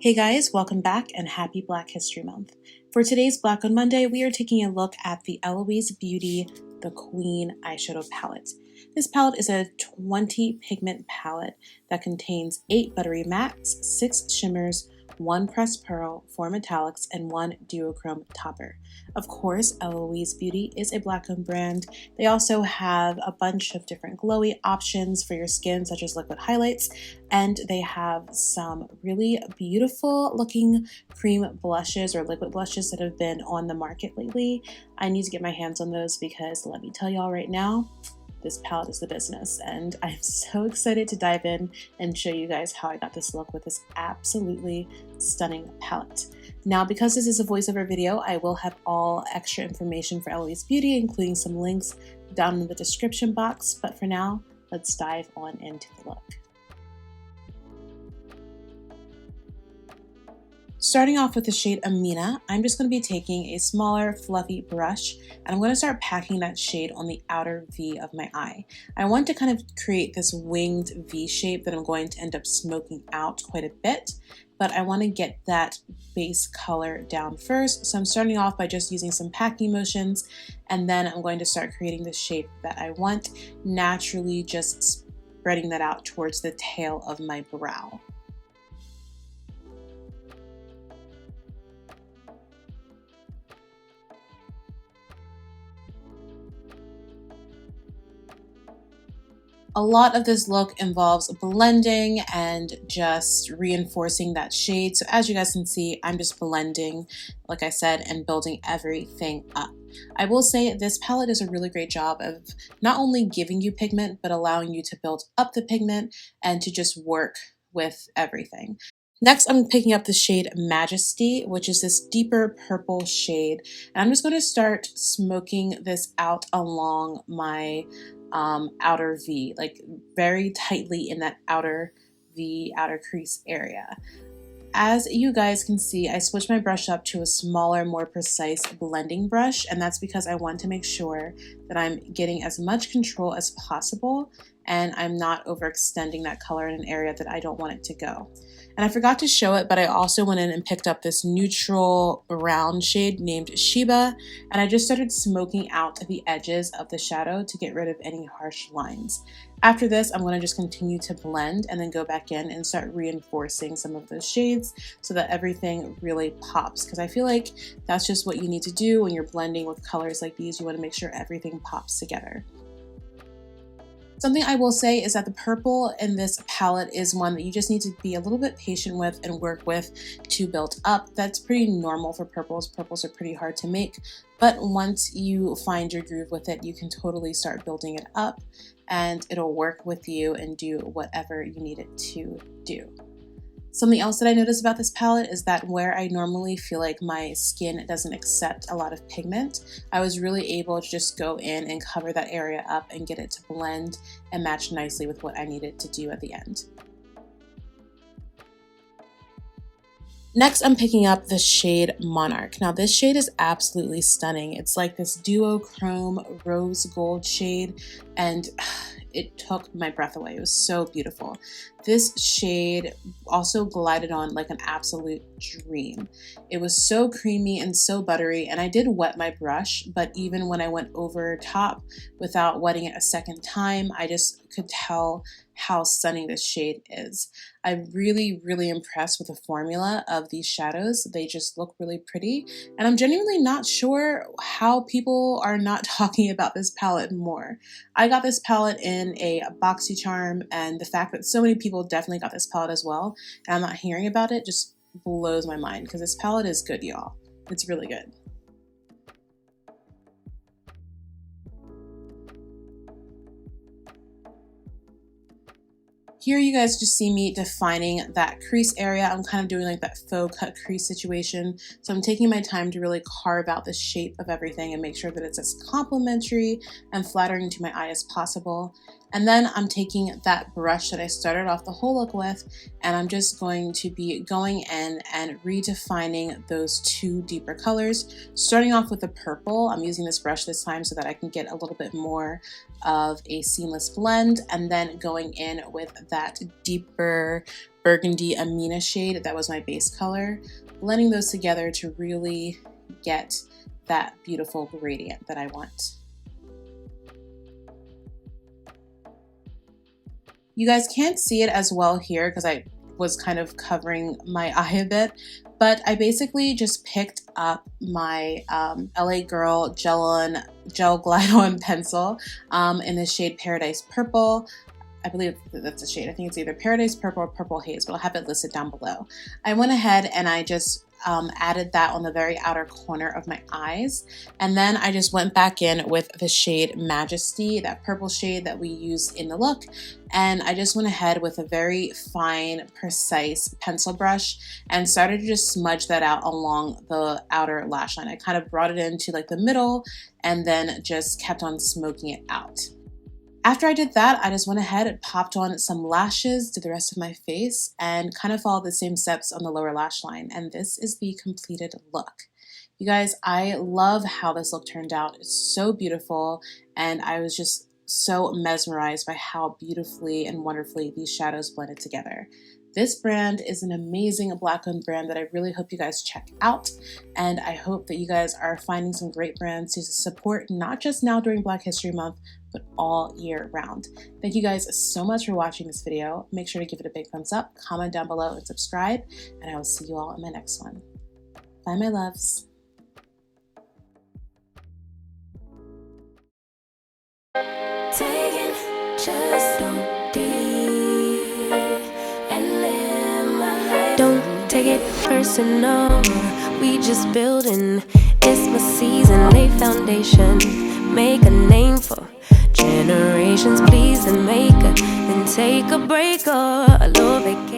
Hey guys, welcome back and happy Black History Month. For today's Black on Monday, we are taking a look at the Eloise Beauty The Queen eyeshadow palette. This palette is a 20 pigment palette that contains 8 buttery mattes, 6 shimmers, 1 pressed pearl, 4 metallics, and 1 duochrome topper. Of course, Eloise Beauty is a Black-owned brand. They also have a bunch of different glowy options for your skin, such as liquid highlights, and they have some really beautiful looking cream blushes or liquid blushes that have been on the market lately. I need to get my hands on those because let me tell y'all right now, this palette is the business, and I'm so excited to dive in and show you guys how I got this look with this absolutely stunning palette. Now, because this is a voiceover video, I will have all extra information for Eloise Beauty, including some links down in the description box, but for now, let's dive on into the look. Starting off with the shade Amina, I'm just going to be taking a smaller fluffy brush and I'm going to start packing that shade on the outer V of my eye. I want to kind of create this winged V shape that I'm going to end up smoking out quite a bit, but I want to get that base color down first. So I'm starting off by just using some packing motions, and then I'm going to start creating the shape that I want, naturally just spreading that out towards the tail of my brow. A lot of this look involves blending and just reinforcing that shade. So as you guys can see, I'm just blending, like I said, and building everything up. I will say this palette does a really great job of not only giving you pigment, but allowing you to build up the pigment and to just work with everything. Next, I'm picking up the shade Majesty, which is this deeper purple shade. And I'm just going to start smoking this out along my outer V, like very tightly in that outer V, outer crease area. As you guys can see, I switched my brush up to a smaller, more precise blending brush, and that's because I want to make sure that I'm getting as much control as possible and I'm not overextending that color in an area that I don't want it to go. And I forgot to show it, but I also went in and picked up this neutral brown shade named Sheba, and I just started smoking out the edges of the shadow to get rid of any harsh lines. After this, I'm going to just continue to blend and then go back in and start reinforcing some of those shades so that everything really pops, because I feel like that's just what you need to do when you're blending with colors like these. You want to make sure everything pops together. Something I will say is that the purple in this palette is one that you just need to be a little bit patient with and work with to build up. That's pretty normal for purples. Purples are pretty hard to make, but once you find your groove with it, you can totally start building it up and it'll work with you and do whatever you need it to do. Something else that I noticed about this palette is that where I normally feel like my skin doesn't accept a lot of pigment, I was really able to just go in and cover that area up and get it to blend and match nicely with what I needed to do at the end. Next, I'm picking up the shade Monarch. Now, this shade is absolutely stunning. It's like this duochrome rose gold shade, and it took my breath away. It was so beautiful. This shade also glided on like an absolute dream. It was so creamy and so buttery, and I did wet my brush, but even when I went over top without wetting it a second time, I just could tell how stunning this shade is. I'm really, really impressed with the formula of these shadows. They just look really pretty, and I'm genuinely not sure how people are not talking about this palette more. I got this palette in a BoxyCharm, and the fact that so many people definitely got this palette as well, and I'm not hearing about it, just blows my mind, because this palette is good, y'all. It's really good. Here you guys just see me defining that crease area. I'm kind of doing like that faux cut crease situation. So I'm taking my time to really carve out the shape of everything and make sure that it's as complementary and flattering to my eye as possible. And then I'm taking that brush that I started off the whole look with, and I'm just going to be going in and redefining those two deeper colors. Starting off with the purple, I'm using this brush this time so that I can get a little bit more of a seamless blend, and then going in with that deeper burgundy Amina shade that was my base color, blending those together to really get that beautiful gradient that I want. You guys can't see it as well here because I was kind of covering my eye a bit, but I basically just picked up my LA Girl Gel Glide-On pencil in the shade Paradise Purple. I believe that's a shade. I think it's either Paradise Purple or Purple Haze, but I'll have it listed down below. I went ahead and I just added that on the very outer corner of my eyes. And then I just went back in with the shade Majesty, that purple shade that we used in the look. And I just went ahead with a very fine, precise pencil brush and started to just smudge that out along the outer lash line. I kind of brought it into like the middle and then just kept on smoking it out. After I did that, I just went ahead and popped on some lashes to the rest of my face and kind of followed the same steps on the lower lash line. And this is the completed look. You guys, I love how this look turned out. It's so beautiful, and I was just so mesmerized by how beautifully and wonderfully these shadows blended together. This brand is an amazing Black-owned brand that I really hope you guys check out, and I hope that you guys are finding some great brands to support, not just now during Black History Month, but all year round. Thank you guys so much for watching this video. Make sure to give it a big thumbs up, comment down below, and subscribe, and I will see you all in my next one. Bye, my loves. Don't take it personal, we just building. It's my season, lay foundation, make a name for generations. Please and make a, then take a break or a little vacation.